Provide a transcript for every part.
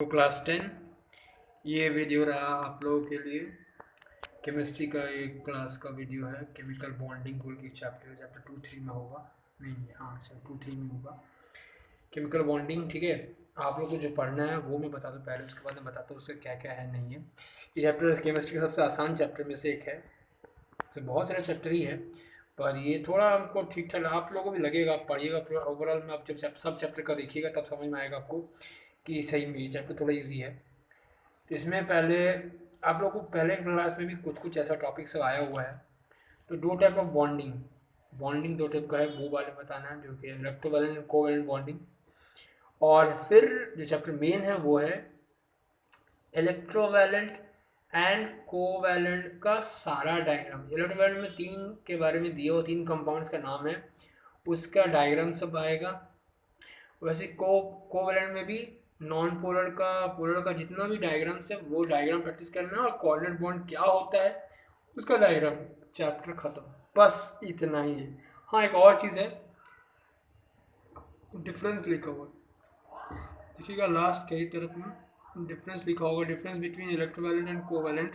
तो क्लास 10 ये वीडियो रहा आप लोगों के लिए। केमिस्ट्री का एक क्लास का वीडियो है। केमिकल बॉन्डिंग बोल के चैप्टर 2-3 में होगा। नहीं, हाँ सर 2-3 में होगा केमिकल बॉन्डिंग। ठीक है, आप लोग को जो पढ़ना है वो मैं बता दूँ पहले, उसके बाद मैं बताता हूँ उससे क्या क्या है नहीं है। ये चैप्टर केमिस्ट्री का सबसे आसान चैप्टर में से एक है। तो बहुत सारे चैप्टर ही है, पर ये थोड़ा हमको ठीक ठाक आप लोगों को भी लगेगा। आप पढ़िएगा पूरा ओवरऑल में, आप जब सब चैप्टर का देखिएगा तब समझ में आएगा आपको कि सही में ये चैप्टर थोड़ा ईजी है। तो इसमें पहले आप लोग को पहले क्लास में भी कुछ कुछ ऐसा टॉपिक सब आया हुआ है। तो दो टाइप ऑफ बॉन्डिंग बॉन्डिंग दो टाइप का है, वो बारे में बताना है, जो कि इलेक्ट्रोवैलेंट एंड कोवैलेंट बॉन्डिंग। और फिर जो चैप्टर मेन है वो है इलेक्ट्रोवैलेंट एंड कोवैलेंट का सारा डायग्राम। इलेक्ट्रोवैलेंट में तीन के बारे में दिया हुआ, तीन कंपाउंड्स का नाम है, उसका डायग्राम सब आएगा। वैसे कोवैलेंट में भी नॉन पोलर का पोलर का जितना भी डायग्राम्स है वो डायग्राम प्रैक्टिस करना है, और कोऑर्डिनेट बॉन्ड क्या होता है उसका डायग्राम। चैप्टर खत्म, बस इतना ही है। हाँ, एक और चीज़ है, डिफरेंस लिखा हुआ है, देखिएगा लास्ट कई तरफ में डिफरेंस लिखा होगा, difference between electrovalent and covalent.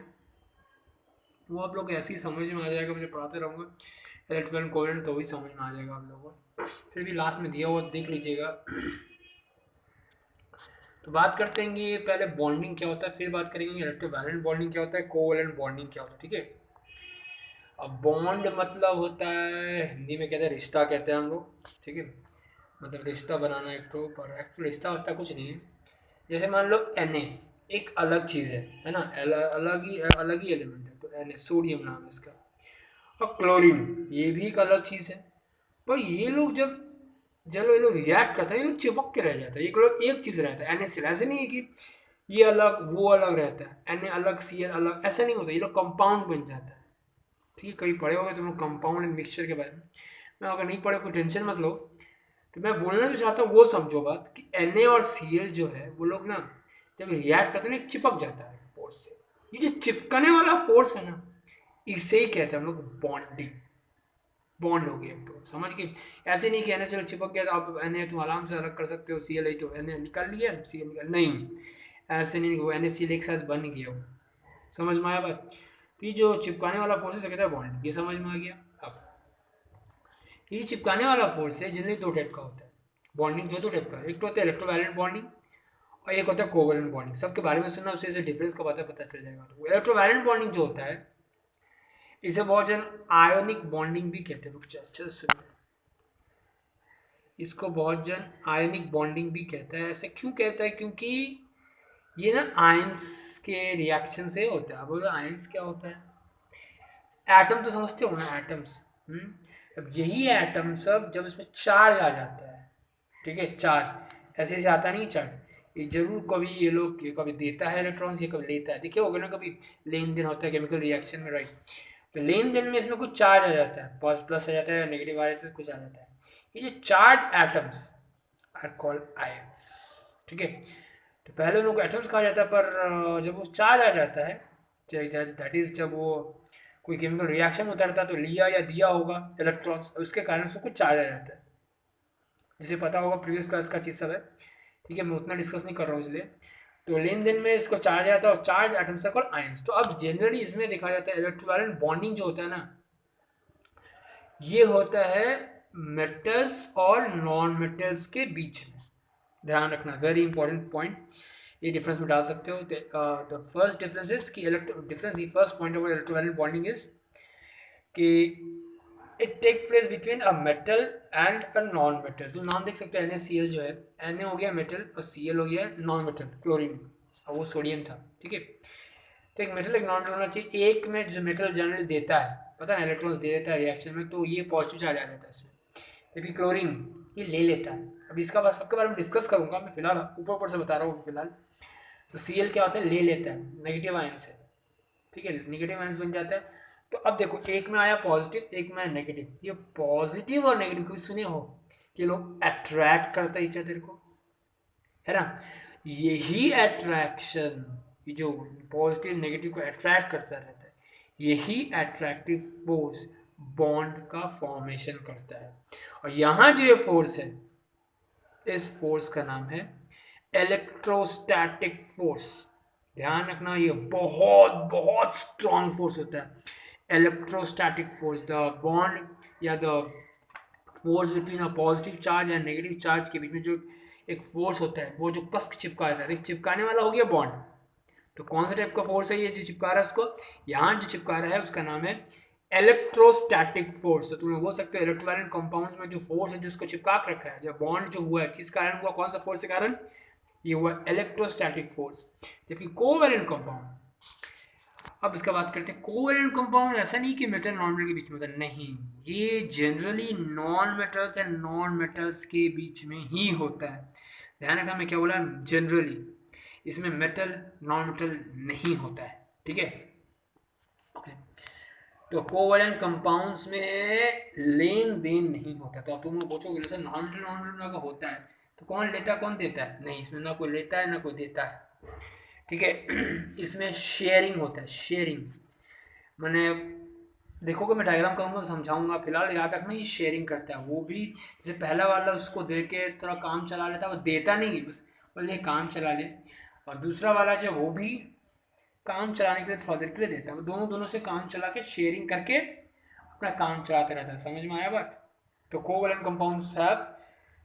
वो आप लोग ऐसे ही समझ में आ जाएगा, मुझे पढ़ाते रहूँगा इलेक्ट्रोवैलेंट कोवैलेंट तो भी समझ में आ जाएगा आप लोगों को। फिर भी लास्ट में दिया हुआ देख लीजिएगा। तो बात करते हैं कि पहले बॉन्डिंग क्या होता है, फिर बात करेंगे इलेक्ट्रोवैलेंट बॉन्डिंग क्या होता है, कोवैलेंट बॉन्डिंग क्या होता है। ठीक है, अब बॉन्ड मतलब होता है, हिंदी में कहते हैं रिश्ता, कहते हैं हम लोग। ठीक है, मतलब रिश्ता बनाना एक तो, पर एक्चुअली रिश्ता वस्ता कुछ नहीं है। जैसे मान लो Na एक अलग चीज़ है ना, अलग ही एलिमेंट है, तो Na सोडियम नाम है इसका। और क्लोरीन ये भी एक अलग चीज़ है। पर ये लोग जब ये लोग रिएक्ट करते हैं, ये लोग चिपक के रह जाता है, ये लोग एक चीज़ रहता है NaCl। ऐसे नहीं है कि ये अलग वो अलग रहता है, Na अलग Cl अलग, ऐसा नहीं होता। ये लोग कंपाउंड बन जाता है। ठीक है, कभी पढ़े होगे तुम लोग कंपाउंड एंड मिक्सचर के बारे में। मैं अगर नहीं पढ़े कोई टेंशन मत लो। तो मैं बोलना जो चाहता हूँ वो समझो बात, कि Na और Cl जो है वो लोग ना जब रिएक्ट करते हैं ना, चिपक जाता है फोर्स से। ये जो चिपकने वाला फोर्स है ना, इसे ही कहते हैं हम लोग बॉन्डिंग। बॉन्ड हो गया तो समझ के, ऐसे नहीं कि Na से चिपक गया तो आप Na तुम आराम से अलग कर सकते हो, Cl तो Na निकाल लिया, Cl निकाल नहीं, ऐसे नहीं, वो NaCl एक साथ बन गया वो। समझ में आया बात। तो ये जो चिपकाने वाला फोर्स है कहता है बॉन्ड, ये समझ में आ गया। अब ये चिपकाने वाला फोर्स है जनरली दो टाइप का होता है। बॉन्डिंग जो दो टाइप का है, एक तो होता है इलेक्ट्रोवैलेंट बॉन्डिंग और एक होता है कोवैलेंट बॉन्डिंग। सबके बारे में सुनना, उससे डिफरेंस का पता चल जाएगा। तो इलेक्ट्रोवैलेंट बॉन्डिंग जो होता है इसे बहुत जन आयोनिक बॉन्डिंग भी कहते हैं। रुक जा, अच्छे से सुनिए, इसको बहुत जन आयोनिक बॉन्डिंग भी कहता है। ऐसे क्यों कहता है? क्योंकि ये ना आयंस के रिएक्शन से होता है। अब बोलो आयंस क्या होता है? एटम तो समझते हो ना, एटम्स। अब यही एटम सब जब इसमें चार्ज आ जाता है, ठीक है, चार्ज ऐसे ऐसे आता नहीं चार्ज, ये जरूर कभी ये लोग ये कभी देता है इलेक्ट्रॉन्स, ये कभी लेता है। देखिए होगा ना, कभी लेन देन होता है केमिकल रिएक्शन में, राइट। तो लेन देन में इसमें कुछ चार्ज आ जाता है, प्लस आ जाता है, नेगेटिव आ जाता है, कुछ आ जाता है। ये जो charge atoms are called ions. ठीक है, तो पहले उनको एटम्स कहा जाता है, पर जब वो चार्ज आ जाता है, दैट इज जब वो कोई केमिकल रिएक्शन उतरता है तो लिया या दिया होगा इलेक्ट्रॉन्स, उसके कारण उसको कुछ चार्ज आ जाता है। जिसे पता होगा प्रीवियस क्लास का चीज़ सब है। ठीक है, मैं उतना डिस्कस नहीं कर रहा हूँ इसलिए। तो लेन देन में इसको चार्ज आता है, और charge atoms are called ions. तो अब जनरली इसमें देखा जाता है इलेक्ट्रोवैलेंट बॉन्डिंग जो होता है ना, ये होता है मेटल्स और नॉन मेटल्स के बीच में। ध्यान रखना, वेरी इंपॉर्टेंट पॉइंट। ये डिफरेंस में डाल सकते हो। द फर्स्ट डिफरेंस इज कि difference the first point of electrovalent bonding is कि it take place between a metal and a non metal. तो नाम देख सकते हो, NaCl जो है, Na हो गया मेटल और Cl हो गया नॉन मेटल, क्लोरीन, और वो सोडियम था। ठीक है, तो एक मेटल एक नॉन मेटल होना चाहिए। एक में जो मेटल जनरली देता है, पता है इलेक्ट्रॉन्स दे देता है रिएक्शन में, तो ये पॉजिटिव चार्ज आ जाता है इसमें, जबकि क्लोरीन ये ले लेता है। अब इसका बस सबके बारे में डिस्कस करूंगा मैं, फिलहाल ऊपर ऊपर से बता रहा हूँ फिलहाल। तो Cl क्या होता है, ले लेता है, नेगेटिव आयन से। ठीक है, नेगेटिव आयंस बन जाता है। तो अब देखो, एक में आया पॉजिटिव, एक में नेगेटिव। ये पॉजिटिव और नेगेटिव कभी सुने हो कि लोग अट्रैक्ट करते हैं इच अदर को, है ना? यही अट्रैक्शन, ये जो पॉजिटिव नेगेटिव को अट्रैक्ट करता रहता है, यही अट्रैक्टिव फोर्स बॉन्ड का फॉर्मेशन करता है। और यहाँ जो ये फोर्स है, इस फोर्स का नाम है इलेक्ट्रोस्टैटिक फोर्स, ध्यान रखना ये बहुत बहुत स्ट्रॉन्ग फोर्स होता है। इलेक्ट्रोस्टैटिक फोर्स, द बॉन्ड या the force between a positive charge and negative charge के बीच में जो एक फोर्स होता है, वो जो कस के चिपका देता है, चिपकाने वाला हो गया बॉन्ड। तो कौन सा टाइप का फोर्स है ये जो चिपका रहा है उसको, यहाँ जो चिपका रहा है उसका नाम है इलेक्ट्रोस्टैटिक फोर्स। तो तुम बोल सकते हो इलेक्ट्रोवैलेंट कंपाउंड में जो फोर्स है जो उसको चिपका के रखा है, जो बॉन्ड जो हुआ है किस कारण हुआ, कौन सा फोर्स के कारण, ये हुआ इलेक्ट्रोस्टैटिक फोर्स। जबकि कोवैलेंट कंपाउंड, अब इसका बात करते हैं। कोवैलेंट कंपाउंड ऐसा नहीं कि मेटल नॉन मेटल के बीच में होता है, नहीं, ये generally non metals and non metals के बीच में ही होता है। ध्यान रखना मैं क्या बोला, जनरली, इसमें मेटल नॉन मेटल नहीं होता है, ठीक है। ओके, तो कोवैलेंट कंपाउंड्स में लेन देन नहीं होता। तो अब तुम पूछोगे जैसे नॉन मेटल का होता है तो कौन लेता है कौन देता है, नहीं, इसमें ना कोई लेता है ना कोई देता है, ठीक है। इसमें शेयरिंग होता है, शेयरिंग मैंने देखोगे मैं डायग्राम करूँगा तो समझाऊंगा, फिलहाल याद रखना ये शेयरिंग करता है। वो भी जैसे पहला वाला उसको दे के थोड़ा काम चला लेता है, वो देता नहीं है बस बोले काम चला ले, और दूसरा वाला जो वो भी काम चलाने के लिए थोड़ा देर के लिए देता है, वो दोनों दोनों से काम चला के शेयरिंग करके अपना काम चलाते रहता है। समझ में आया बात। तो covalent compounds have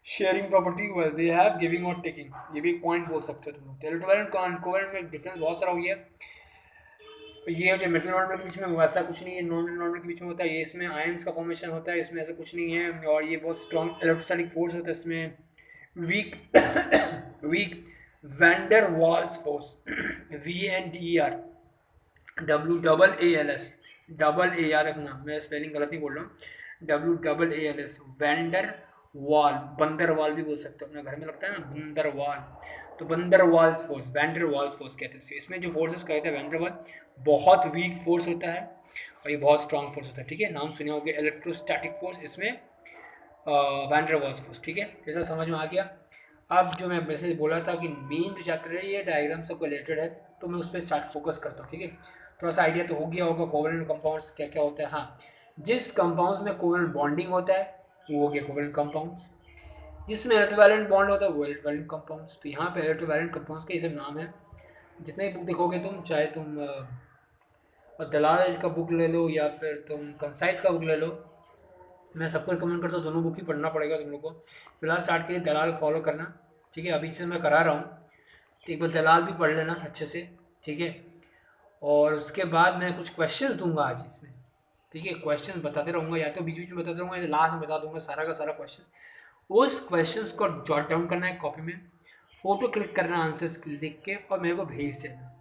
sharing property, they have giving और टेकिंग, ये भी एक पॉइंट बोल सकते हो तुम लोग। इलेक्ट्रोवैलेंट कोवैलेंट में डिफरेंस बहुत सारा हो गया। ये जो मेटल नॉन मेटल के बीच में वैसा कुछ नहीं है, नॉन मेटल नॉन मेटल के बीच में होता है, ये इसमें आयंस का फॉर्मेशन होता है, इसमें ऐसा कुछ नहीं है। और ये बहुत स्ट्रॉन्ग इलेक्ट्रोस्टैटिक फोर्स होता है इसमें, weak weak van der Waals force, VANDER, WAALS, double A याद रखना, मैं स्पेलिंग गलत नहीं बोल रहा हूँ, WAALS, वैंडर वाल, बंदर वाल भी बोल सकते हो, अपने घर में लगता है ना बंदर वाल, तो बंदर Waals force, van der Waals force कहते हैं इसमें। जो फोर्सेस कहते हैं वैंडर वाल, बहुत वीक फोर्स होता है और ये बहुत स्ट्रॉन्ग फोर्स होता है, ठीक है। नाम सुने होंगे इलेक्ट्रोस्टैटिक फोर्स, इसमें वैंडर वाल्स फोर्स, ठीक है। जैसा समझ में आ गया। अब जो मैं मैसेज बोला था कि मेन जो चैप्टर है ये डायग्राम से रिलेटेड है, तो मैं उस पर स्टार्ट फोकस करता हूँ, ठीक है। थोड़ा सा आइडिया तो हो गया होगा कोवैलेंट कंपाउंड्स क्या क्या होता है। हाँ, जिस कंपाउंड्स में कोवैलेंट बॉन्डिंग होता है वो हो गया कोवैलेंट कंपाउंड्स, जिसमें इलेक्ट्रोवैलेंट बॉन्ड होता है वो इलेक्ट्रोवैलेंट कंपाउंड्स। तो यहाँ पे इलेक्ट्रोवैलेंट कंपाउंड्स के ये सब नाम है। जितने बुक देखोगे तुम, चाहे तुम दलाल का बुक ले लो या फिर तुम कंसाइज का बुक ले लो, मैं सबको रिकमेंड करता हूँ दोनों बुक ही पढ़ना पड़ेगा तुम लोग को। फिलहाल स्टार्ट के लिए दलाल फॉलो करना, ठीक है। अभी से मैं करा रहा हूँ, तो एक बार दलाल भी पढ़ लेना अच्छे से, ठीक है। और उसके बाद मैं कुछ क्वेश्चंस दूंगा आज इसमें, ठीक है। क्वेश्चंस बताते रहूँगा, या तो बीच बीच में बताते रहूँगा या लास्ट में बता दूंगा सारा का सारा क्वेश्चन। उस क्वेश्चंस को जॉट डाउन करना है कॉपी में, फोटो क्लिक करना आंसर्स लिख के और मेरे को भेज देना,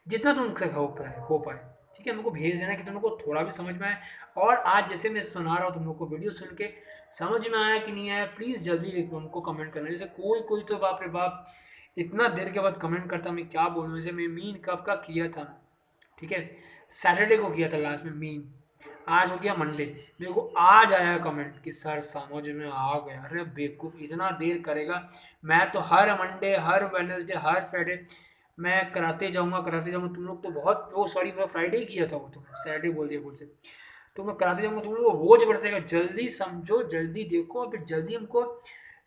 जितना तुमसे हो पाए, ठीक है। मेरे को भेज देना कि तुम लोग को थोड़ा भी समझ में आए। और आज जैसे मैं सुना रहा हूँ तुम लोग को वीडियो सुन के समझ में आया कि नहीं आया, प्लीज़ जल्दी तुमको कमेंट करना। जैसे कोई कोई तो बाप रे बाप इतना देर के बाद कमेंट करता, मैं क्या बोलूँ। जैसे मैं मीन कब का किया था, ठीक है, सैटरडे को किया था लास्ट में मीन, आज हो गया मंडे, मेरे को आज आया कमेंट कि सर समझ में आ गया। अरे बेवकूफ़, इतना देर करेगा। मैं तो हर मंडे हर वेडनेसडे हर फ्राइडे मैं कराते जाऊँगा। तुम लोग तो बहुत, वो सॉरी मैं फ्राइडे ही किया था, वो तो सैटरडे बोल दिया बोल से, तो मैं कराते जाऊँगा। तुम लोग को बोझ बढ़तेगा, जल्दी समझो जल्दी देखो और फिर जल्दी हमको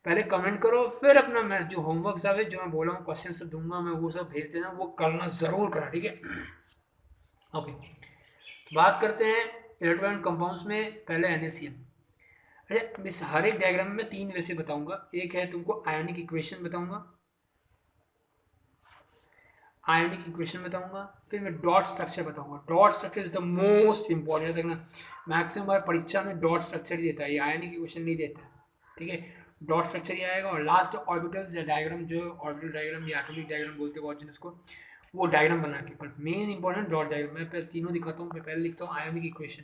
पहले कमेंट करो, फिर अपना मैं जो होमवर्क सब है जो मैं बोला हूँ क्वेश्चन सब दूंगा मैं, वो सब भेज देना, वो करना ज़रूर करना, ठीक है। ओके, बात करते हैं इलेक्ट्रॉनिक कंपाउंड्स में। पहले NaCl। अच्छा, इस हर एक डायग्राम में 3 वैसे बताऊंगा। एक है तुमको आयोनिक इक्वेशन बताऊंगा, आयोनिक इक्वेशन बताऊंगा, फिर मैं डॉट स्ट्रक्चर बताऊंगा। Dot structure is the most important, देखना मैक्सिमम बार परीक्षा में डॉट स्ट्रक्चर ही देता है, ये आयोनिक इक्वेशन नहीं देता है, ठीक है। डॉट स्ट्रक्चर ही आएगा। और लास्ट ऑर्बिटल्स या डायग्राम, जो ऑर्बिटल डायग्राम या एटॉमिक डायग्राम बोलते हैं बहुत जन उसको, वो डायग्राम बना के, पर मेन इंपॉर्टेंट डॉट डायग्राम। मैं पहले तीनों दिखाता हूँ। मैं पहले लिखता हूँ आयोनिक इक्वेशन,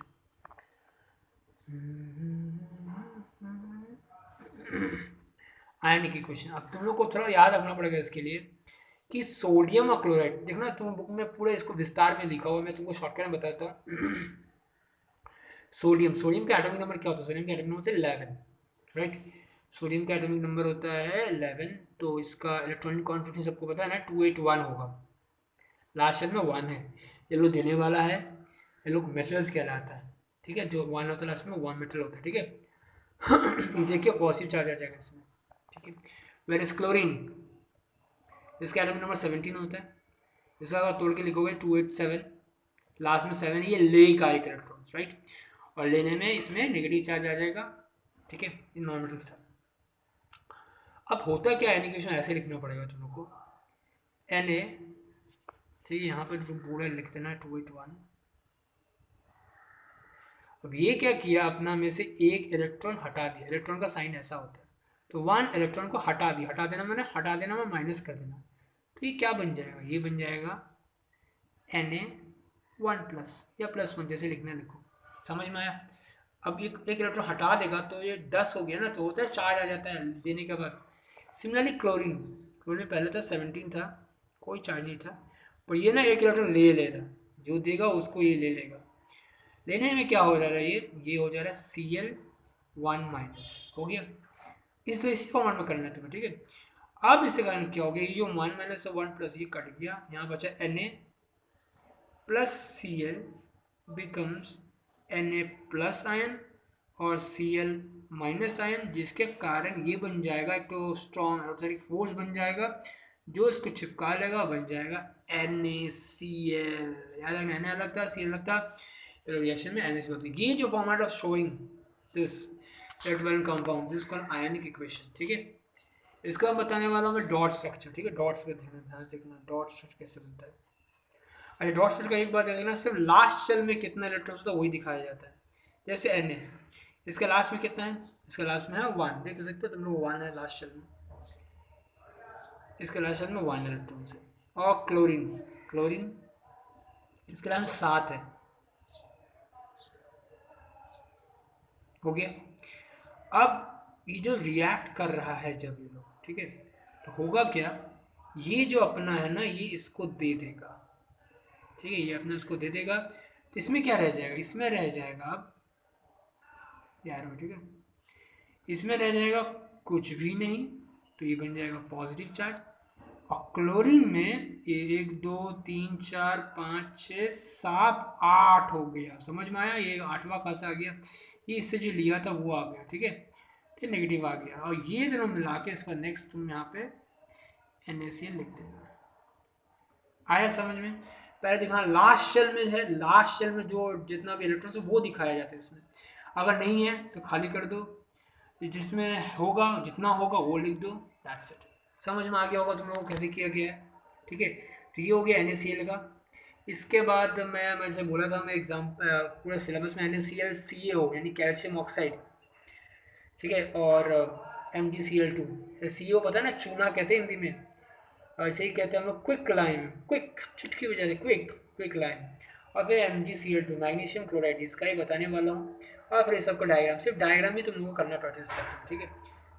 आयनिक इक्वेशन। अब तुम लोग को थोड़ा याद रखना पड़ेगा इसके लिए कि सोडियम और क्लोराइड, देखना तुम बुक में पूरे इसको विस्तार में लिखा हुआ है, मैं तुमको शॉर्टकट में बताता हूँ। सोडियम का एटॉमिक नंबर क्या होता है, सोडियम का एटॉमिक नंबर होता है 11, राइट। सोडियम का एटॉमिक नंबर होता है 11, तो इसका इलेक्ट्रॉनिक कॉन्फिगरेशन सबको पता है ना, 281 होगा, लास्ट शेल में 1 है, ये लोग देने वाला है, ये लोग मेटल्स कहलाता है, ठीक है। जो 1 होता है लास्ट में 1 मेटल होता है, ठीक है। ये देखिए पॉजिटिव चार्ज आ जाएगा इसमें, ठीक है। वेर इज क्लोरीन, इसका एटॉमिक नंबर 17 होता है। इसका अगर तोड़ के लिखोगे 287, लास्ट में 7, ये लेगा एक इलेक्ट्रॉन, राइट। और लेने में इसमें नेगेटिव चार्ज आ जाएगा, ठीक है, नॉर्मल के साथ। अब होता क्या है, इक्वेशन ऐसे लिखना पड़ेगा तुम लोग को, Na, ठीक है, यहाँ पर जो पूरा लिख देना है 281। अब ये क्या किया, अपना में से एक इलेक्ट्रॉन हटा दिया, इलेक्ट्रॉन का साइन ऐसा होता है, तो 1 इलेक्ट्रॉन को हटा दिया, हटा देना मैंने, हटा देना मैं माइनस कर देना, तो ये क्या बन जाएगा, ये बन जाएगा Na1+ या +1, जैसे लिखना लिखो, समझ में आया। अब एक इलेक्ट्रॉन हटा देगा तो ये 10 हो गया ना, तो होता है चार्ज आ जाता है देने के बाद। सिमिलरली क्लोरीन, क्लोरीन पहले था 17 था, कोई चार्ज नहीं था, पर ये ना एक इलेक्ट्रॉन ले लेगा, जो देगा उसको ये ले लेगा। लेने में क्या हो जा रहा है, ये हो जा रहा है Cl1- हो गया। इसलिए इसी फॉर्मेट में करना है तुम्हें, ठीक है। अब इसके कारण क्या हो गया, ये जो 1 - 1+ ये कट गया, यहाँ बचा Na+Cl बिकम्स Na+ आयन और Cl- आयन, जिसके कारण ये बन जाएगा एक तो स्ट्रॉन्ग एरोथेरिक फोर्स बन जाएगा, जो इसको चिपका लेगा, बन जाएगा NaCl। याद रखना, Na अलग था, Cl अलग था, रिएक्शन में NaCl होती है। ये जो format of showing this electrovalent compound, this called ionic equation, ठीक है। इसका बताने वाला हूँ मैं डॉट स्ट्रक्चर, ठीक है, डॉट्स पे ध्यान देखना, डॉट स्ट्रक्चर कैसे बनता है। अच्छा, डॉट स्ट्रक्चर का एक बात देखना, सिर्फ लास्ट शेल में कितना इलेक्ट्रॉन होता है वही दिखाया जाता है। जैसे Na, इसके लास्ट में कितना है, इसके लास्ट में है 1, देख सकते हो तुम लोग, 1 है लास्ट शेल में, इसके लास्ट शेल में 1 इलेक्ट्रॉन से। और क्लोरीन, क्लोरीन इसके लास्ट में 7 है, हो गया। अब ये जो रिएक्ट कर रहा है जब ये लोग, ठीक है, तो होगा क्या, ये जो अपना है ना, ये इसको दे देगा, ठीक है, ये अपना इसको दे देगा, तो इसमें क्या रह जाएगा, इसमें रह जाएगा अब यार, ठीक है, इसमें रह जाएगा कुछ भी नहीं, तो ये बन जाएगा पॉजिटिव चार्ज। और क्लोरीन में ये 1 2 3 4 5 6 7 8 हो गया, समझ में आया, ये 8वां कैसे आ गया, ये इससे जो लिया था वो आ गया, ठीक है, फिर नेगेटिव आ गया, और ये दोनों मिला के इसका नेक्स्ट तुम यहाँ पे NaCl लिख देना। आया समझ में, पहले दिखा लास्ट शेल में है, लास्ट शेल में जो जितना भी इलेक्ट्रॉन है वो दिखाया जाता है इसमें, अगर नहीं है तो खाली कर दो, जिसमें होगा जितना होगा वो लिख दो, दैट्स इट। समझ में आ गया होगा तुम लोगों को कैसे किया गया है, ठीक है। तो ये हो गया NaCl का। इसके बाद मैं जैसे बोला था, मैं एग्जाम पूरे सिलेबस में NaCl यानी कैल्शियम ऑक्साइड, ठीक है, और MgCl2, CO पता है ना, चूना कहते हैं हिंदी में, ऐसे ही कहते हैं हम लोग क्विक लाइम, क्विक चुटकी बजा दे, क्विक क्विक लाइम। और फिर MgCl2 मैग्नीशियम क्लोराइड, इसका ही बताने वाला हूँ। और फिर सबका डायग्राम, सिर्फ डायग्राम ही तुम लोगों को करना प्रैक्टिस करते, ठीक है।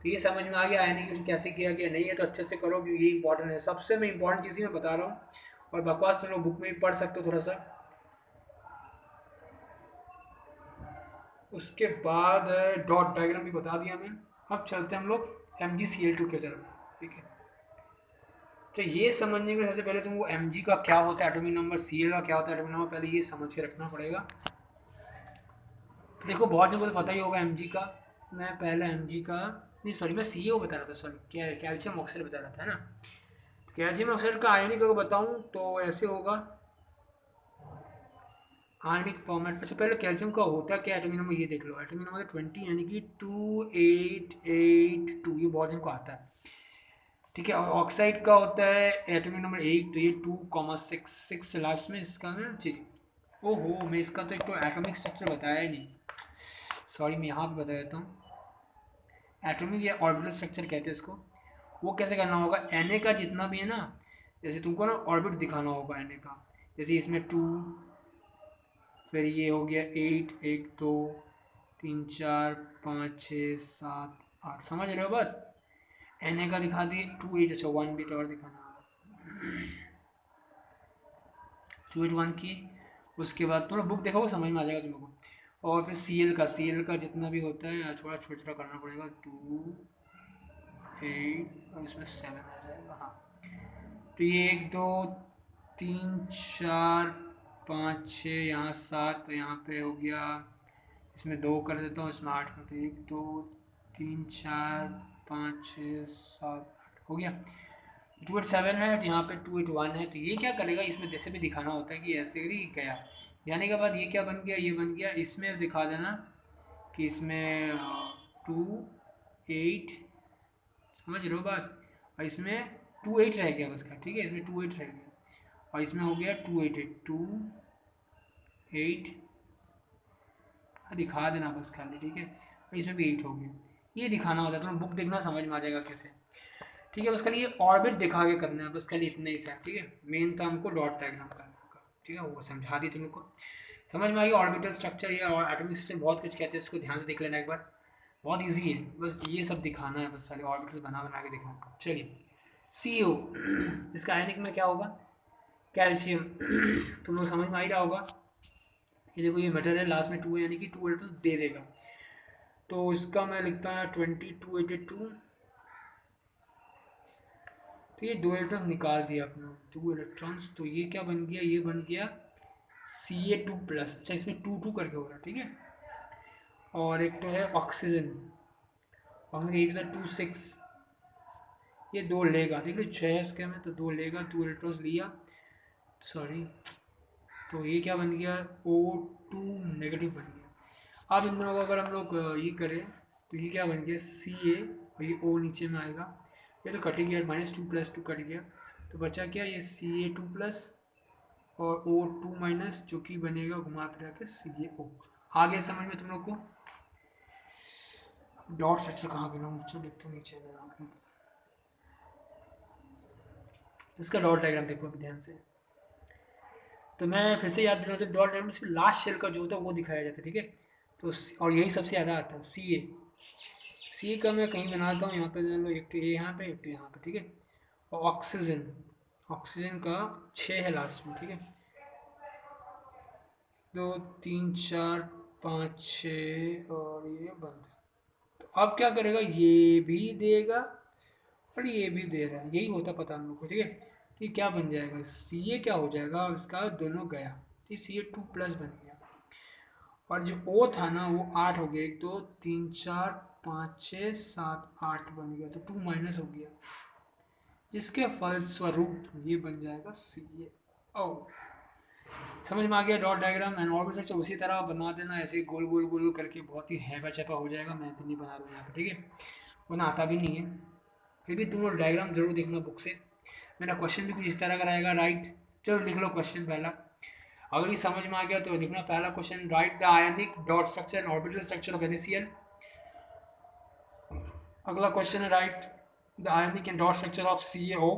तो ये समझ में आ गया आयनिक कैसे किया गया, नहीं है तो अच्छे से करो, क्योंकि ये इंपॉर्टेंट है, सबसे मैं इंपॉर्टेंट चीज़ ही मैं बता रहा हूँ, और बकवास तुम लोग बुक में भी पढ़ सकते हो थोड़ा सा। उसके बाद डॉट डायग्राम भी बता दिया मैं। अब चलते हैं हम लोग MgCl2 की तरफ, ठीक है। तो ये समझने के लिए सबसे पहले तुमको Mg का क्या होता है एटॉमिक नंबर, Cl का क्या होता है एटॉमिक नंबर, पहले ये समझ के रखना पड़ेगा। देखो बहुत जन को तो पता ही होगा Mg का, मैं पहले Mg का नहीं, सॉरी, मैं CO बता रहा था, सॉरी, क्या कैल्शियम ऑक्साइड बता रहा था, है ना। कैल्शियम ऑक्साइड का आयनिक अगर बताऊँ तो ऐसे होगा, आयनिक फॉर्मेट। अच्छा, पहले कैल्शियम का होता क्या एटॉमिक नंबर ये देख लो, एटॉमिक नंबर 20 यानी कि 2882, ये बहुत जन को आता है, ठीक है। और ऑक्साइड का होता है एटॉमिक नंबर 8, तो ये 2,6 लास्ट में इसका ना, ठीक। ओहो, मैं इसका तो एक तो एटॉमिक स्ट्रक्चर बताया ही नहीं, सॉरी, मैं यहाँ पे बता देता हूँ। एटॉमिक या ऑर्बिटल स्ट्रक्चर कहते हैं इसको। वो कैसे करना होगा, Na का जितना भी है ना, जैसे तुमको ना ऑर्बिट दिखाना होगा Na का, जैसे इसमें 2, फिर ये हो गया 8, 1 2 3 4 5 6 7 8, समझ रहे हो बात। Na का दिखा दिए 2 8, अच्छा 1 बिट और दिखाना होगा, 2 8 1 की। उसके बाद थोड़ा बुक देखोगे समझ में आ जाएगा तुम लोगों को। और फिर Cl का जितना भी होता है थोड़ा छोटा छोटा करना पड़ेगा, 2 8 और इसमें 7 आ जाएगा, हाँ। तो ये 1 2 3 4 5 6, यहाँ 7, तो यहाँ पे हो गया, इसमें 2 कर देता हूँ, इसमें 8 करते, 1 2 3 4 5 6 7 8 हो गया। 287 है, तो यहाँ पे 281 है, तो ये क्या करेगा, इसमें जैसे भी दिखाना होता है कि ऐसे ही गया, जाने के बाद ये क्या बन गया, ये बन गया, इसमें दिखा देना कि इसमें 28, समझ रहे हो बात, और इसमें 28 रह गया बस का, ठीक है, इसमें 28 रह गया, और इसमें हो गया 288, 28 दिखा देना बस खाली, ठीक है, और इसमें भी 8 हो गया, ये दिखाना होता है, तुम्हें बुक देखना समझ में आ जाएगा कैसे, ठीक है, बस खाली ये ऑर्बिट दिखा के करना है, बस खाली इतना ही सा, ठीक है, मेन था हमको डॉट डायग्राम करना का, ठीक है, वो समझा दी तुमको, समझ में आ गया ऑर्बिटल स्ट्रक्चर या एटॉमिक सिस्टम, बहुत कुछ कहते हैं, इसको ध्यान से देख लेना एक बार, बहुत इजी है, बस ये सब दिखाना है, बस सारे ऑर्बिटल्स बना बना के दिखाना। चलिए CO इसका आयनिक में क्या होगा, कैल्शियम तुम लोग समझ में आ ही रहा होगा, ये देखो ये मेटल है, लास्ट में 2 है, यानी कि 2 इलेक्ट्रॉन दे देगा, तो इसका मैं लिखता हूँ 2282, तो ये 2 इलेक्ट्रॉन्स निकाल दिया अपना, 2 इलेक्ट्रॉन्स, तो ये क्या बन गया, ये बन गया Ca2+, अच्छा इसमें 2 करके हो रहा है, ठीक है, और एक तो है ऑक्सीजन, ऑक्सीजन 26, ये 2 लेगा, देख लो 6 है इसके में, तो 2 लेगा, 2 इलेक्ट्रॉन्स लिया, सॉरी, तो ये क्या बन गया, O2 नेगेटिव बन गया। अब इन दोनों को अगर हम लोग ये करें तो ये क्या बन गया, Ca, और ये O नीचे में आएगा, ये तो कट गया, -2 + 2 कट गया, तो बचा क्या, ये Ca2+ और O2-, जो कि बनेगा घुमा फिरा के CaO। आगे समझ में तुम लोग को, डॉट स्ट्रक्चर कहाँ गिना, नीचे देखते नीचे में, इसका डॉट डायग्राम देखो अभी ध्यान से, तो मैं फिर से याद दिलाऊँ तो डॉट डायग्राम में लास्ट शेल का जो होता है वो दिखाया जाता है, ठीक है, तो और यही सबसे ज़्यादा आता है Ca का मैं कहीं बनाता हूँ, यहाँ पे लो, एक तो ये यहाँ पे, एक तो यहाँ पे, ठीक है, और ऑक्सीजन, ऑक्सीजन का 6 है लास्ट में, ठीक है, 2 3 4 5 6, और ये बंद, तो अब क्या करेगा, ये भी देगा और ये भी दे रहा है, यही होता पता हम लोग को, ठीक है, तो ये क्या बन जाएगा, Ca क्या हो जाएगा, इसका दोनों गया, तो Ca2+ बन गया, और जो O था ना वो 8 हो गया, 1 2 3 4 5 6 7 8 बन गया, तो 2- हो गया, जिसके फलस्वरूप ये बन जाएगा CaO। समझ में आ गया डॉट डायग्राम एंड ऑर्बिटल से उसी तरह बना देना, ऐसे गोल गोल गोल करके, बहुत ही हैपा चैपा हो जाएगा, मैं तो नहीं बना रहा हूँ यहाँ पे, ठीक है, वरना आता भी नहीं है, फिर भी तुम लोग डायग्राम जरूर देखना बुक से, मेरा क्वेश्चन भी कुछ इस तरह का रहेगा, राइट, चलो लिख लो क्वेश्चन पहला, अगर ये समझ में आ गया तो लिखना पहला question, right the ionic dot structure and orbital structure of NaCl। अगला क्वेश्चन है right the ionic and dot structure of CaO,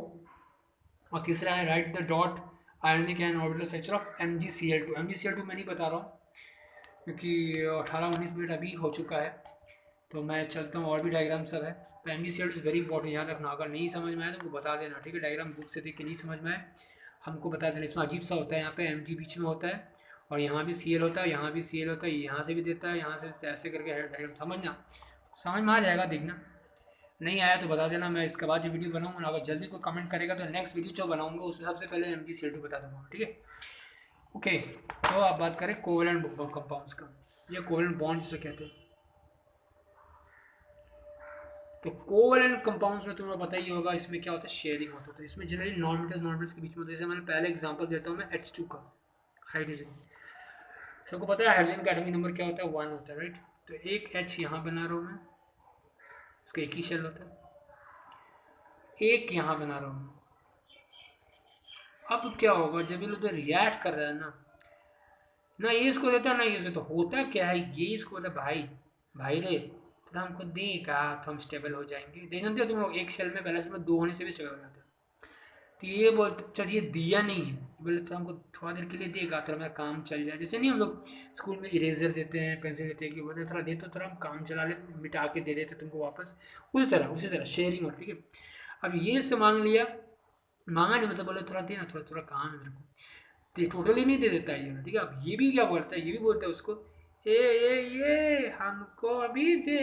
और तीसरा है right the dot ionic and orbital structure of MgCl2। MgCl2 मैं नहीं बता रहा हूँ क्योंकि 18-19 मिनट अभी हो चुका है, तो मैं चलता हूँ, और भी डायग्राम सब है, तो MgCl2 इज़ वेरी इंपॉर्टेंट, याद रखना, अगर नहीं समझ में आए तो बता देना, ठीक है, डायग्राम बुक से देख के नहीं समझ में आए हमको बता देना, इसमें अजीब सा होता है, यहाँ पे Mg बीच में होता है, और यहाँ भी Cl होता है, यहाँ भी Cl होता है, यहाँ से भी देता है, यहाँ से ऐसे करके डायग्राम समझना, समझ में आ जाएगा, देखना, नहीं आया तो बता देना, मैं इसके बाद जो वीडियो बनाऊंगा, अगर जल्दी कोई कमेंट करेगा तो नेक्स्ट वीडियो जो बनाऊंगा उसमें सबसे पहले MgCl2 बता दूंगा, ठीक है, ओके। तो आप बात करें कोवेलेंट कंपाउंड्स का, या कोवेलेंट बॉन्ड जिसे कहते हैं, तो कोवेलेंट कंपाउंड्स में तुम्हें पता ही होगा इसमें क्या होता है, शेयरिंग होता है, तो इसमें जनरली नॉन मेटल्स के बीच में होता है, जैसे मैंने पहले एग्जांपल देता हूँ मैं H2 का, हाइड्रोजन, सबको पता है हाइड्रोजन का एटॉमिक नंबर क्या होता है, 1 होता है, राइट, तो एक H यहाँ बना रहा हूँ मैं, इसका एक ही शेल होता है, एक यहाँ बना रहा हूँ, अब क्या होगा जब ये लोग रिएक्ट कर रहे हैं ना ये इसको देता है ना ये इसको, तो होता क्या है, ये इसको बोलता है भाई भाई रे, तो हमको देगा तो हम स्टेबल हो जाएंगे, देख जानते हो तुम लोग, एक सेल में पहले से 2 होने से भी स्टेबल हो जाता है, तो ये बोलते चल ये दिया नहीं है, बोले तो हमको थोड़ा देर के लिए देगा तो हमारा काम चल जाए, जैसे नहीं हम लोग स्कूल में इरेजर देते हैं, पेंसिल देते हैं, कि बोले थोड़ा दे तो थोड़ा हम काम चला ले, मिटा के दे देते तुमको वापस, उसी तरह शेयरिंग हो, ठीक है। अब ये से मांग लिया, मांगा नहीं मतलब बोले थोड़ा देना, थोड़ा थोड़ा काम है मेरे को, तो ये टोटली नहीं दे देता है ये, ठीक है। अब ये भी क्या बोलता है, ये भी बोलता है उसको, ये हमको अभी दे,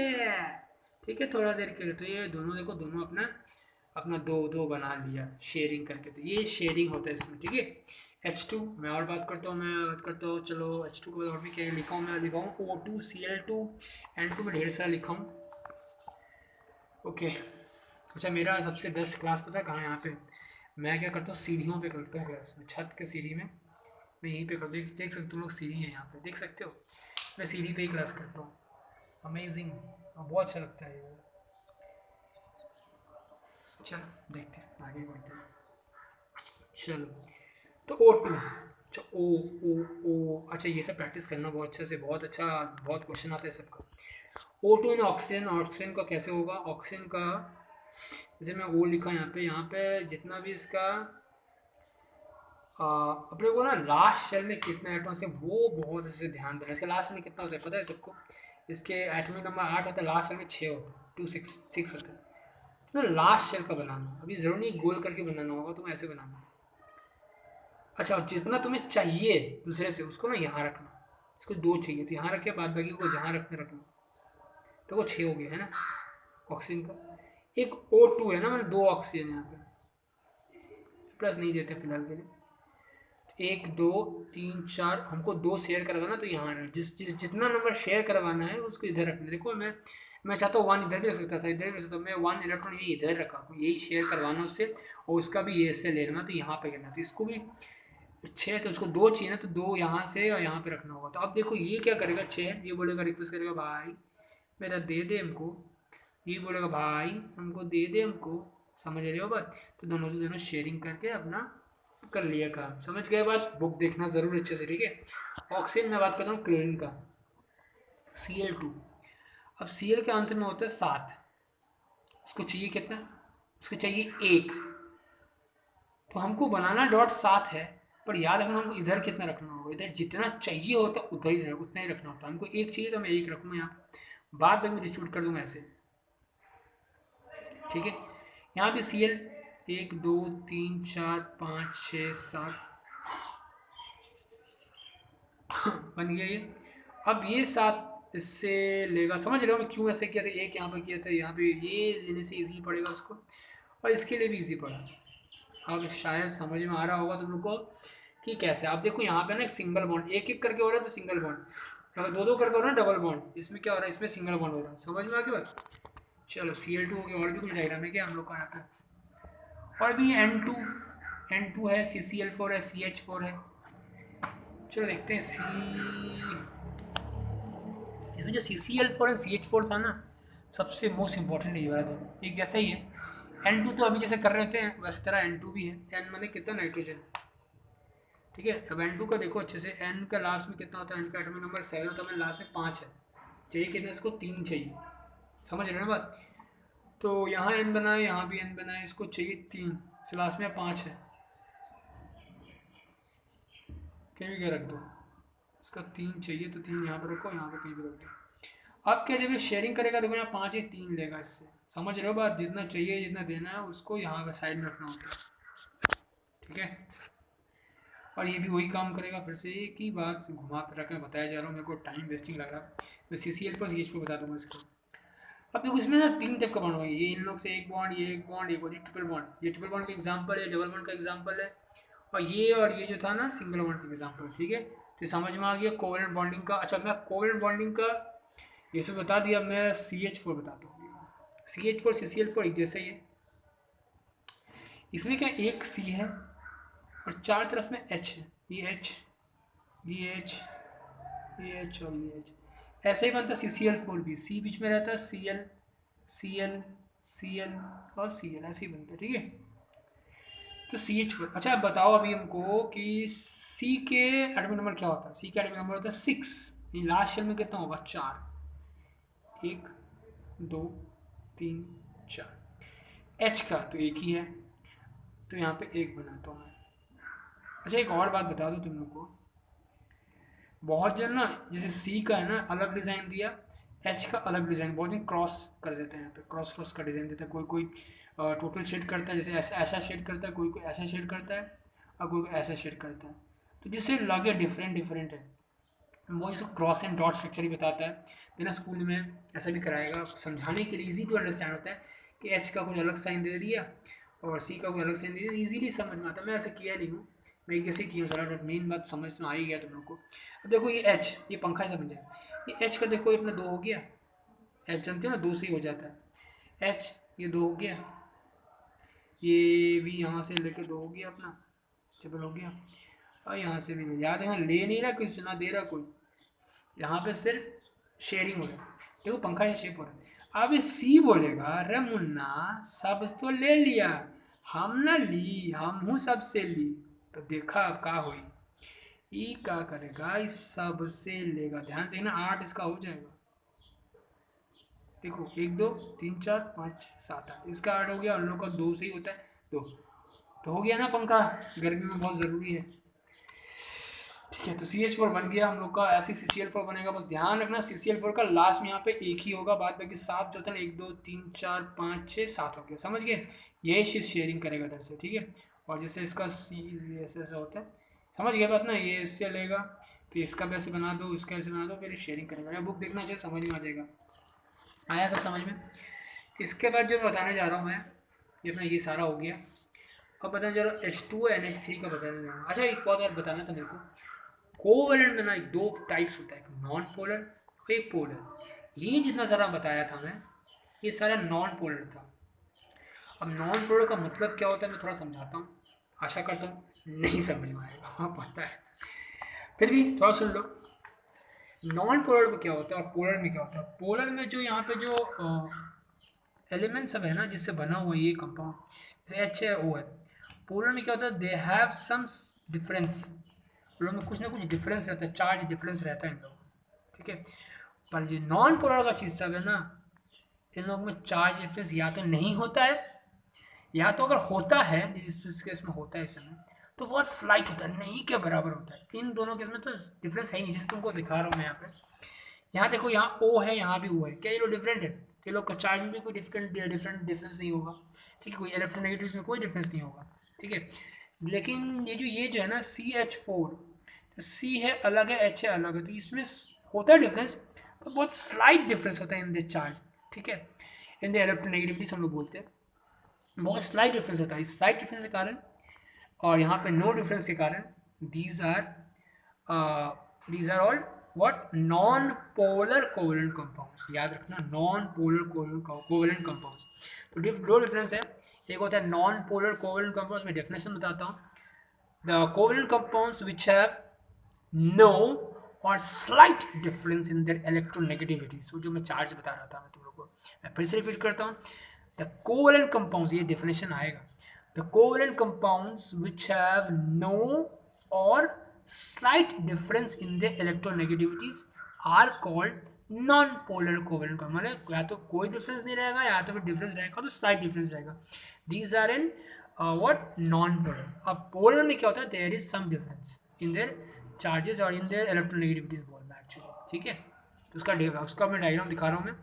ठीक है, थोड़ा देर के लिए, तो ये दोनों देखो, दोनों अपना अपना दो दो बना लिया शेयरिंग करके, तो ये शेयरिंग होता है इसमें, ठीक है। H2 मैं और बात करता हूँ, चलो H2 के बाद और भी क्या लिखा हूँ, मैं लिखा हूँ O2 Cl2 N2 में ढेर सारा लिखा हूँ, ओके। अच्छा मेरा सबसे बेस्ट क्लास पता है कहाँ है, यहाँ पे मैं क्या करता हूँ, सीढ़ियों पे करता हूँ क्लास में, छत के सीढ़ी में मैं यहीं पे कर देख सकते हो तुम लोग, सीढ़ी है यहाँ पे देख सकते हो, मैं सीढ़ी पे ही क्लास करता हूँ। अमेजिंग, बहुत अच्छा लगता है ये। चलो देखते हैं आगे बढ़ते हैं। चलो, तो O2, अच्छा ओ, ओ अच्छा, ये सब प्रैक्टिस करना बहुत अच्छे से, बहुत अच्छा, बहुत क्वेश्चन आता है सबका। O2 इन ऑक्सीजन, ऑक्सीजन का कैसे होगा, ऑक्सीजन का जैसे मैं O लिखा यहाँ पे जितना भी इसका अपने को ना लास्ट शेल में कितना एटम्स है वो बहुत अच्छे से ध्यान देना। इसके लास्ट में कितना होता है पता है सबको, इसके एटॉमिक नंबर 8 होता है, लास्ट शेल में 6 होता है, 6 होता है। तो लास्ट शेल का बनाना, अभी जरूर नहीं गोल करके बनाना होगा, तुम ऐसे बनाना। अच्छा, और जितना तुम्हें चाहिए दूसरे से उसको ना यहाँ रखना, इसको 2 चाहिए तो यहाँ रखे, बाद बाकी को जहाँ रखना। तो वो 6 हो गया है ना ऑक्सीजन का। एक O2 है ना, मतलब 2 ऑक्सीजन यहाँ पे, प्लस नहीं देते फिलहाल के लिए। 1 2 3 4, हमको 2 शेयर करवाना तो यहाँ है, जितना नंबर शेयर करवाना है उसको इधर रखना। देखो मैं चाहता हूँ 1 इधर भी रख सकता था, इधर भी रख सकता, मैं 1 इलेक्ट्रॉन ये इधर रखा, यही शेयर करवाना उससे, और उसका भी ये से लेना तो यहाँ पे करना, तो इसको भी 6, तो उसको 2 चाहिए ना, तो 2 यहाँ से और यहाँ पे रखना होगा। तो अब देखो ये क्या करेगा, 6 ये बोलेगा, रिक्वेस्ट करेगा भाई मेरा दे दे हमको, ये बोलेगा भाई हमको दे दे हमको, समझ रहे हो बात। तो दोनों से दोनों शेयरिंग करके अपना कर लिया काम, समझ गए बात। बुक देखना जरूर अच्छे से, ठीक है। ऑक्सीजन में बात करता हूँ क्लोरीन का, Cl2। अब Cl के अंत में होता है 7, उसको चाहिए कितना, उसको चाहिए 1, तो हमको बनाना .7 है, पर याद रखना हमको इधर कितना रखना होगा, इधर जितना चाहिए होता है उधर ही उतना ही रखना होता है। हमको 1 चाहिए तो मैं 1 रखूँगा यहाँ, बाद में डिस्ट्रीब्यूट कर दूंगा ऐसे, ठीक है। यहाँ भी Cl 1 2 3 4 5 6 7 बन गया ये। अब ये 7 इससे लेगा, समझ रहे हो मैं क्यों ऐसे किया था, एक यहाँ पे किया था, यहाँ पे ये लेने से इजी पड़ेगा उसको, और इसके लिए भी इजी पड़ा। अब शायद समझ में आ रहा होगा तुम लोग को कि कैसे। आप देखो यहाँ पे ना एक सिंगल बॉन्ड, एक एक करके हो रहा है तो सिंगल बॉन्ड, अगर 2 करके हो रहा है डबल बॉन्ड, इसमें क्या हो रहा है, इसमें सिंगल बॉन्ड हो रहा है, समझ में आ गया बात। चलो Cl2 हो गया, और भी कुछ डायग्राम है क्या हम लोग का यहाँ पे, और भी N2 है, CCl4 है, CH4 है। चलो देखते हैं इसमें जो CCl4 और CH4 था ना, सबसे मोस्ट इंपॉर्टेंट ये वाला दोनों एक जैसा ही है। N2 तो अभी जैसे कर रहे थे वैसे तरह N2 भी है, N माने कितना नाइट्रोजन, ठीक है। अब N2 का देखो अच्छे से, N का लास्ट में कितना होता है, N का एटॉमिक नंबर 7 होता है, लास्ट में 5 है, चाहिए कितना इसको, 3 चाहिए, समझ रहे हो ना बात। तो यहाँ N बनाए, यहाँ भी N बनाए, इसको चाहिए 3, लास्ट में 5 है, कहीं भी क्या रख दो, इसका 3 चाहिए तो 3 यहाँ पर रखो, यहाँ पर कहीं भी रख दो। अब क्या, जब ये शेयरिंग करेगा देखो यहाँ 5 है, 3 लेगा इससे, समझ रहे हो बात, जितना चाहिए जितना देना है उसको यहाँ पर साइड में रखना होता है, ठीक है। और ये भी वही काम करेगा, फिर से एक ही बात घुमा फिरा कर बताया जा रहा हूँ, मेरे को टाइम वेस्टिंग लग रहा है, मैं CCl पर CH पर बता दूंगा इसको। अब देखो इसमें ना 3 टाइप का बॉन्ड होगा, ये इन लोग से एक बॉन्ड, ये एक बॉन्ड, ये ट्रिपल बॉन्ड, ये ट्रिपल बॉन्ड का एग्जाम्पल है, डबल बॉन्ड का एग्जाम्पल है, और ये जो था ना सिंगल बॉन्ड का एग्जाम्पल, ठीक है। तो समझ में आ गया कोवेलेंट बॉन्डिंग का। अच्छा, मैं कोवेलेंट बॉन्डिंग का ये सब बता दिया, मैं CH4 बता दूँ। CH4 CCl4 एक जैसा ही है, इसमें क्या एक C है और 4 तरफ में H है, ये H, ये H, ये H और ये H, ऐसा ही बनता CCl4 भी, C बीच में रहता है, Cl Cl Cl और Cl, ऐसे ही बनता है, ठीक है। तो CH4, अच्छा अब बताओ अभी हमको कि C के एटॉमिक नंबर क्या होता है, C के एटॉमिक नंबर होता है 6, लास्ट शेल में कितना होगा, 4, 1 2 3 4। H का तो एक ही है, तो यहाँ पे एक बनाता हूँ मैं। अच्छा एक और बात बता दूँ तुम लोग को, बहुत जन ना जैसे C का है ना अलग डिज़ाइन दिया, H का अलग डिज़ाइन, बहुत जन क्रॉस कर देते हैं, यहाँ पे क्रॉस क्रॉस का डिज़ाइन देता है, कोई कोई टोटल शेड करता है, जैसे ऐसा ऐसा शेड करता है, कोई कोई ऐसा शेड करता है, और कोई कोई ऐसा शेड करता है, तो जिससे लगे डिफरेंट डिफरेंट है, वो इसको क्रॉस एंड डॉट स्ट्रक्चर ही बताता है। देना स्कूल में ऐसा भी कराएगा, समझाने के लिए ईजी टू अंडरस्टैंड होता है कि एच का कुछ अलग साइन दे दिया और सी का कुछ अलग साइन दे दिया, ईजिली समझ में आता है। मैं ऐसे किया नहीं हूँ, मैं कैसे किया सारा, बट मेन बात समझ में आ ही गया तुम लोग को। अब देखो ये एच, ये पंखा ऐसा बन जाए, ये एच का देखो अपना 2 हो गया, एच जानते हो ना 2 से ही हो जाता है, एच ये 2 हो गया, ये भी यहाँ से लेके 2 हो गया अपना, ट्रिपल हो गया। और यहाँ से भी याद है, ले नहीं रहा किसी, ना दे रहा कोई, यहाँ पे सिर्फ शेयरिंग हो रहा है। देखो पंखा ये शेप हो रहा है। अब सी बोलेगा, अरे मुन्ना सब तो ले लिया, हम ना ली, हम हूँ सबसे ली। तो देखा अब का हुई, ई क्या करेगा, इस सब से लेगा। ध्यान देना 8 इसका हो जाएगा। देखो 1 2 3 4 5 6 7 8, इसका 8 हो गया, उन लोग का 2 से ही होता है 2। तो हो गया ना पंखा, गर्मी में बहुत ज़रूरी है। ठीक है, तो CH4 बन गया हम लोग का, ऐसे CCl4 बनेगा। बस ध्यान रखना CCl4 का लास्ट में यहाँ पे एक ही होगा, बाद बाकी 7 जो था ना 1 2 3 4 5 6 7 हो गया, समझ गए। ये शिफ्ट शेयरिंग करेगा इधर से, ठीक है। और जैसे इसका सी ऐसे ऐसा होता है, समझ गए बात ना, ये इससे लेगा, फिर इसका भी ऐसे बना दो, इसका ऐसे बना दो, फिर शेयरिंग करेगा। बुक देखना चाहिए, समझ में आ जाएगा। आया सब समझ में। इसके बाद जो मैं बताने जा रहा हूँ मैं, ये अपना ये सारा हो गया। अब बताना जा रहा हूँ H2 NH3 का बताने जा रहा हूँ। अच्छा एक बात और बताना था मेरे को, कोवैलेंट में ना 2 टाइप्स होता है, एक नॉन पोलर और एक पोलर। ये जितना सारा बताया था मैं, ये सारा नॉन पोलर था। अब नॉन पोलर का मतलब क्या होता है मैं थोड़ा समझाता हूँ, आशा करता हूँ नहीं समझ में आएगा, हाँ पता है, फिर भी थोड़ा सुन लो। नॉन पोलर में क्या होता है और पोलर में क्या होता है। पोलर में जो यहाँ पे जो एलिमेंट सब है ना जिससे बना हुआ ये कंपाउंड, जैसे H है O है, पोलर में क्या होता है, दे हैव सम डिफरेंस, उन लोगों में कुछ ना कुछ डिफरेंस रहता है, चार्ज डिफरेंस रहता है इन लोगों में, ठीक है। पर ये नॉन पोलर का चीज़ सब है ना, इन लोगों में चार्ज डिफरेंस या तो नहीं होता है, या तो अगर होता है, इस केस में होता है इस समय, तो बहुत स्लाइट होता है, नहीं के बराबर होता है। इन दोनों केस में तो डिफरेंस है ही नहीं, जैसे तुमको दिखा रहा हूँ मैं यहाँ पे। यहाँ देखो, यहाँ O है, यहाँ भी O है, क्या ये लोग डिफरेंट है? ये लोग का चार्ज में भी कोई डिफरेंस नहीं होगा, ठीक है। कोई इलेक्ट्रोनेगेटिव में कोई डिफरेंस नहीं होगा, ठीक है। लेकिन ये जो है ना CH4, तो C है अलग है, H है अलग है, तो इसमें होता है डिफरेंस, तो बहुत स्लाइट डिफरेंस होता है इन द चार्ज, ठीक है। इन द इलेक्ट्रोनेगेटिविटी हम लोग बोलते हैं, बहुत स्लाइट डिफरेंस होता है। इस स्लाइट डिफरेंस के कारण और यहाँ पे नो डिफरेंस के कारण these are all what, non polar covalent compounds. याद रखना, नॉन पोलर कोवेलेंट कंपाउंड्स। तो दो डिफरेंस है, एक होता है नॉन पोलर कोवेलेंट कंपाउंड्स, में डेफिनेशन बताता हूँ। The covalent compounds which have no और slight difference in their electronegativity. So जो मैं चार्ज बता रहा था मैं तुम लोग को, मैं फिर से रिपीट करता हूँ। द कोवेलेंट कंपाउंड्स, ये डेफिनेशन आएगा, the covalent compounds which have no और slight difference in the electronegativities are called non polar covalent compound. मतलब या तो कोई डिफरेंस नहीं रहेगा, या तो फिर डिफरेंस रहेगा तो स्लाइट डिफरेंस रहेगा। These are in what, non polar. अब पोलर में क्या होता है, there is some difference in their charges और इन देयर इलेक्ट्रोनेगेटिविटीज बोलना एक्चुअली, ठीक है। तो उसका मैं डायग्राम दिखा रहा हूँ मैं।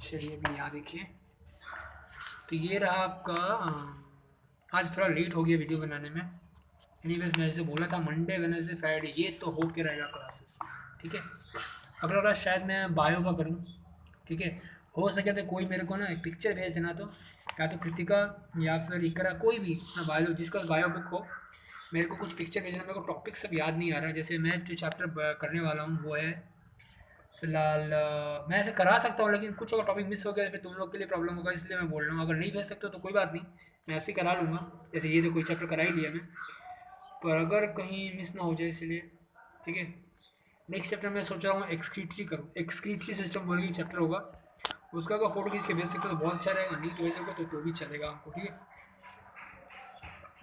चलिए अभी यहाँ देखिए, तो ये रहा आपका। आज थोड़ा लेट हो गया वीडियो बनाने में। एनीवेज मैं जैसे बोला था, मंडे वेडनेसडे फ्राइडे ये तो हो के रहेगा क्लासेस, ठीक है। अगला क्लास शायद मैं बायो का करूँ, ठीक है। हो सके तो कोई मेरे को ना एक पिक्चर भेज देना, तो या तो कृतिका या फिर इकरा, कोई भी ना बायो, जिसका बायो बुक हो, मेरे को कुछ पिक्चर भेजना। मेरे को टॉपिक सब याद नहीं आ रहा। जैसे मैं जो चैप्टर करने वाला हूँ वो है फिलहाल, मैं ऐसे करा सकता हूँ, लेकिन कुछ अगर टॉपिक मिस हो गया फिर तुम लोग के लिए प्रॉब्लम होगा, इसलिए मैं बोल रहा हूँ। अगर नहीं भेज सकते हो तो कोई बात नहीं, मैं ऐसे ही करा लूँगा। जैसे ये तो कोई चैप्टर करा ही लिया मैं, पर अगर कहीं मिस ना हो जाए इसलिए, ठीक है। नेक्स्ट चैप्टर में सोच रहा हूँ एक्सक्रीटरी करूँ, एक्सक्रीटरी सिस्टम बोल के चैप्टर होगा, उसका अगर फोटो खींच के भेज सकते हो तो बहुत अच्छा रहेगा, नहीं तो भेज सकते तो भी चलेगा हमको, ठीक है।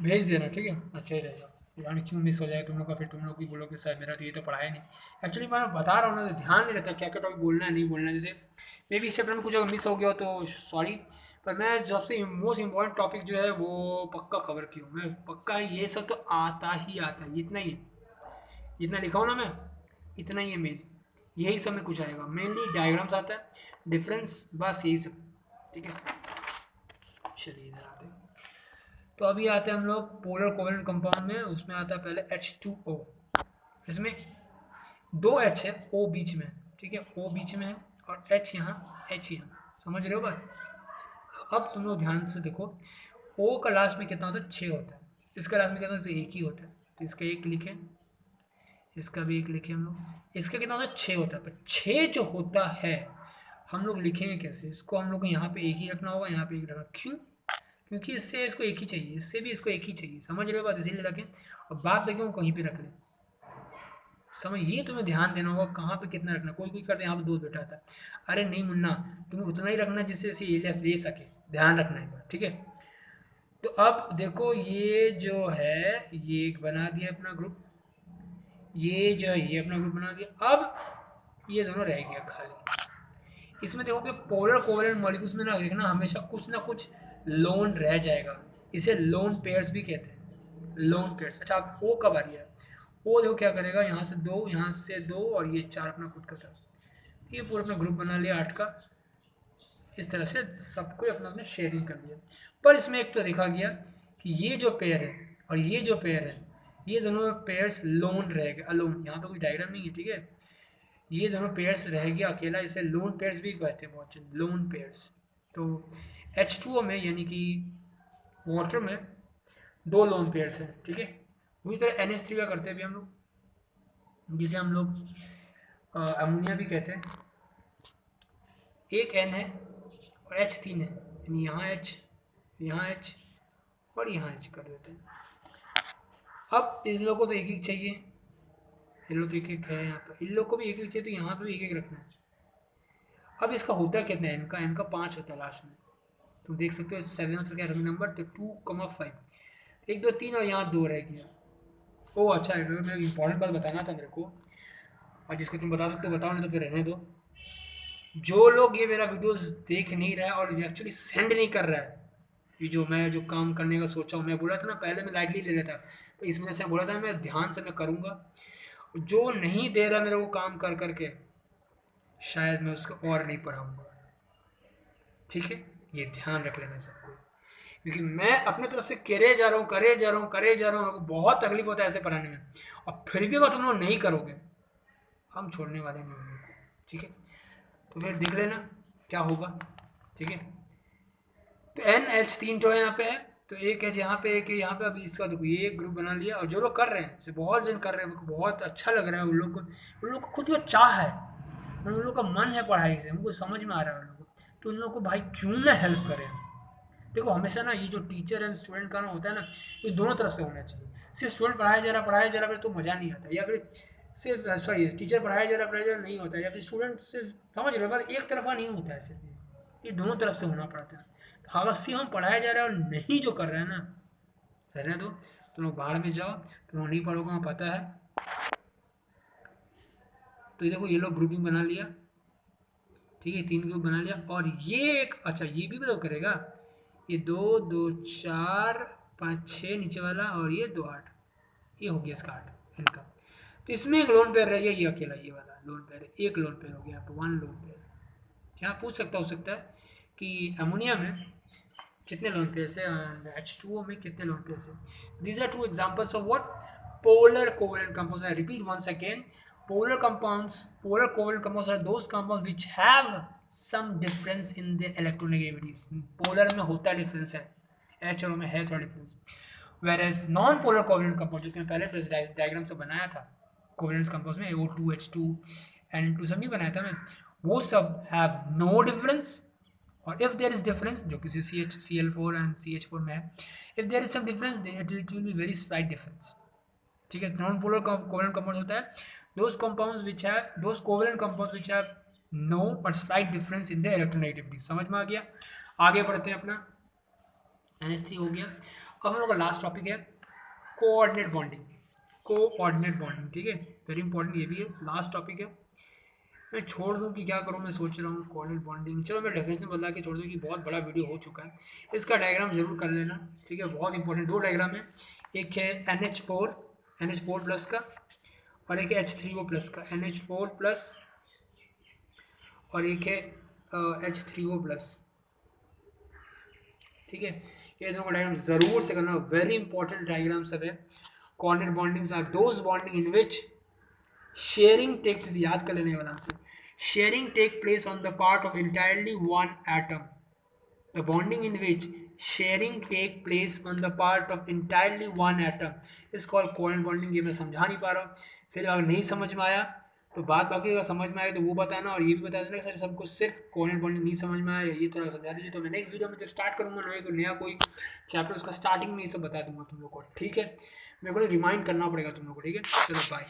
भेज देना, ठीक है, अच्छा ही रहेगा। यानी क्यों मिस हो जाए तुम लोग का, फिर तुम लोग भी बोलोगे सर मेरा तो ये तो पढ़ाया नहीं। एक्चुअली मैं बता रहा हूँ ना, तो ध्यान नहीं रहता क्या क्या टॉपिक बोलना है नहीं बोलना है। जैसे मे भी इस चैप्टर में कुछ अगर मिस हो गया हो तो सॉरी, पर मैं सबसे मोस्ट इम्पॉर्टेंट टॉपिक जो है वो पक्का कवर किया हूँ मैं, पक्का। ये सब तो आता ही आता है, इतना ही, जितना लिखा हूँ ना मैं, इतना ही है मेन। यही सब में कुछ आएगा, मेनली डायग्राम्स आता है, डिफरेंस, बस यही सब, ठीक है। चलिए इधर आते हैं। तो अभी आते हैं हम लोग पोलर कोवेलेंट कंपाउंड में। उसमें आता है पहले H2O। इसमें 2 H है, O बीच में, ठीक है, O बीच में है और H यहाँ, H यहाँ, समझ रहे हो बात। अब तुम लोग ध्यान से देखो, O का लास्ट में कितना होता है, 6 होता है, इसका लास्ट में कितना होता है, 1 ही होता है। तो इसका 1 लिखें, इसका भी एक लिखे हम लोग। इसका कितना होता है, 6 होता है, पर 6 जो होता है हम लोग लिखेंगे कैसे? इसको हम लोग को यहाँ पे एक ही रखना होगा, यहाँ पे एक रखना। क्यों? क्योंकि इससे इसको एक ही चाहिए, इससे भी इसको एक ही चाहिए, समझ रहे हो बात? इसीलिए रखें, और बात देखिए वो कहीं पे रख लें। समझ, ये तुम्हें ध्यान देना होगा कहाँ पे कितना रखना। कोई कोई करते यहाँ पे 2 बैठा आता है, अरे नहीं मुन्ना, तुम्हें उतना ही रखना जिससे इसे ले सके, ध्यान रखना है, ठीक है? तो अब देखो ये जो है, ये एक बना दिया अपना ग्रुप, ये जो है ये अपना ग्रुप बना दिया। अब ये दोनों रह गया खाली। इसमें देखो कि पोलर कोवलेंट मॉलिक्यूल्स में ना देखना हमेशा कुछ ना कुछ लोन रह जाएगा, इसे लोन पेयर्स भी कहते हैं, लोन पेयर्स। अच्छा अब ओ कब आ रही है? ओ देखो क्या करेगा, यहाँ से 2, यहाँ से 2 और ये 4 अपना खुद का था। ये पूरा अपना ग्रुप बना लिया 8 का। इस तरह से सबको अपना अपना शेयरिंग कर लिया। पर इसमें एक तो देखा गया कि ये जो पेयर है और ये जो पेयर है, ये दोनों पेयर्स लोन रह गए, अलोन। यहाँ पे कोई डायग्राम नहीं है, ठीक है? ये दोनों पेयर्स रह गया अकेला, इसे लोन पेयर्स भी कहते हैं बहुत, लोन पेयर्स। तो H2O में यानी कि वाटर में 2 लोन पेयर्स हैं, ठीक है? उसी तरह NH3 का करते हैं भी हम लोग, जिसे हम लोग अमोनिया भी कहते हैं। एक N है और H 3 है, यानी यहाँ H, यहाँ H और यहाँ H कर देते हैं। अब इन लोगों को तो एक एक चाहिए, इन लोग तो एक एक है यहाँ पर, इन लोग को भी एक एक चाहिए, तो यहाँ पे भी एक एक रखना है। अब इसका होता कितना है, इनका 5 होता है लास्ट में। तुम देख सकते हो 7 होता है एटॉमिक नंबर, तो 2,5, 1 2 3 और यहाँ 2 रह गया। ओ अच्छा, मेरे इंपॉर्टेंट बात बताना था मेरे को, और जिसको तुम बता सकते हो बताओ, नहीं तो फिर रहने दो। जो लोग ये मेरा वीडियोस देख नहीं रहा है और एक्चुअली सेंड नहीं कर रहा है, ये जो मैं जो काम करने का सोचा हूँ, मैं बोला था ना पहले मैं लाइटली ले लेता, तो इस वजह से बोला था मैं ध्यान से मैं करूँगा। जो नहीं दे रहा मेरे को काम कर करके, शायद मैं उसको और नहीं पढ़ाऊँगा, ठीक है? ये ध्यान रख लेना सबको, क्योंकि मैं अपने तरफ से करे जा रहा हूँ, करे जा रहा हूँ, करे जा रहा हूँ, मेरे को बहुत तकलीफ होता है ऐसे पढ़ाने में, और फिर भी अगर तुम लोग नहीं करोगे, हम छोड़ने वाले नहीं होंगे, ठीक है? तो फिर देख लेना क्या होगा, ठीक है? तो NH3 जो है यहाँ पे है, तो एक है यहाँ पे, एक है यहाँ पे। अभी इसका देखो ये एक ग्रुप बना लिया, और जो लोग कर रहे हैं जैसे बहुत जन कर रहे हैं, उनको बहुत अच्छा लग रहा है, उन लोग को खुद को चाह है, उन लोग का मन है पढ़ाई से, उनको समझ में आ रहा है उन लोग को, तो उन लोग को भाई क्यों ना हेल्प करें। देखो हमेशा ना ये जो टीचर एंड स्टूडेंट का ना होता है ना, ये दोनों तरफ से होना चाहिए। सिर्फ स्टूडेंट पढ़ाया जा रहा फिर तो मज़ा नहीं आता, या फिर सिर्फ सॉरी टीचर पढ़ाया जा रहा नहीं होता है, या फिर स्टूडेंट से, समझ रहे हो बात? एक तरफा नहीं होता है सिर्फ, ये दोनों तरफ से होना पड़ता है। अगर सिर्फ हम पढ़ाया जा रहा है और नहीं जो कर रहे हैं ना, रहने दो, तुम लोग बाहर में जाओ, तुम लोग नहीं पढ़ोगे हमें पता है। तो ये देखो ये लोग ग्रुपिंग बना लिया, ठीक है? 3 ग्रुप बना लिया, और ये एक, अच्छा ये भी तो करेगा, ये 2 2 4 5 6 नीचे वाला, और ये 2 8, ये हो गया इसका 8 इनका। तो इसमें एक लोन पेयर रह गया, ये अकेला ये वाला लोन पेयर है, एक लोन पेयर हो गया, यहाँ पे 1 लोन पेयर। यहाँ पूछ सकता हो सकता है कि अमोनिया में कितने लोन पेयर्स है, H2O में कितने लोन पेयर्स है? These are 2 examples of what, polar covalent compounds. I repeat once again, polar covalent compounds are those compounds which have some difference in their electronegativities. polar में होता difference है, H और O में है थोड़ा difference, whereas non polar covalent compounds जो कि मैं पहले डायग्राम से बनाया था, covalent compounds में O2 H2 N2 सब नहीं बनाया था मैं, वो सब have no difference, और इफ देयर इज डिफरेंस जो किसी CH4 एंड CH4 में है, if there is some difference it will be very slight difference, ठीक है? नॉन पोलर कोवेलेंट कंपाउंड होता है those compounds which have, those covalent compounds which have no but slight difference in the electronegativity. समझ में आ गया? आगे बढ़ते हैं, अपना NH3 हो गया। अब हम लोग का लास्ट टॉपिक है कोऑर्डिनेट बॉन्डिंग, कोऑर्डिनेट बॉन्डिंग, ठीक है? वेरी इंपॉर्टेंट, ये भी है लास्ट टॉपिक है। मैं छोड़ दूं कि क्या करूं, मैं सोच रहा हूँ कोऑर्डिनेट बॉन्डिंग, चलो मैं डेफिनेशन बता के छोड़ दूं कि बहुत बड़ा वीडियो हो चुका है। इसका डायग्राम जरूर कर लेना, ठीक है? बहुत इंपॉर्टेंट 2 डायग्राम है, एक है NH4 प्लस का, और एक है H3O प्लस का, NH4 प्लस, और एक है H3O प्लस, ठीक है? ये दोनों का डायग्राम जरूर से करना, वेरी इंपॉर्टेंट डायग्राम सब है। Coordinate bondings are those bonding in which sharing take, याद कर लेने वाला answer, sharing take place on the part of entirely one atom. The bonding in which sharing take place on the part of entirely one atom is called covalent bonding. ये मैं समझा नहीं पा रहा हूँ, फिर अगर नहीं समझ में आया तो बात बाकी अगर समझ में आए तो वो बताना, और ये भी बता देना कि सर सबको सिर्फ कोऑर्डिनेट बॉन्डिंग नहीं समझ में आया, ये थोड़ा समझा दीजिए। तो मैं नेक्स्ट वीडियो में जब स्टार्ट करूँगा नया कोई चैप्टर, उसका स्टार्टिंग में ये सब बता दूंगा तुम लोग को, ठीक है। मेरे को रिमाइंड करना पड़ेगा तुम लोग को, ठीक है। चलो बाय।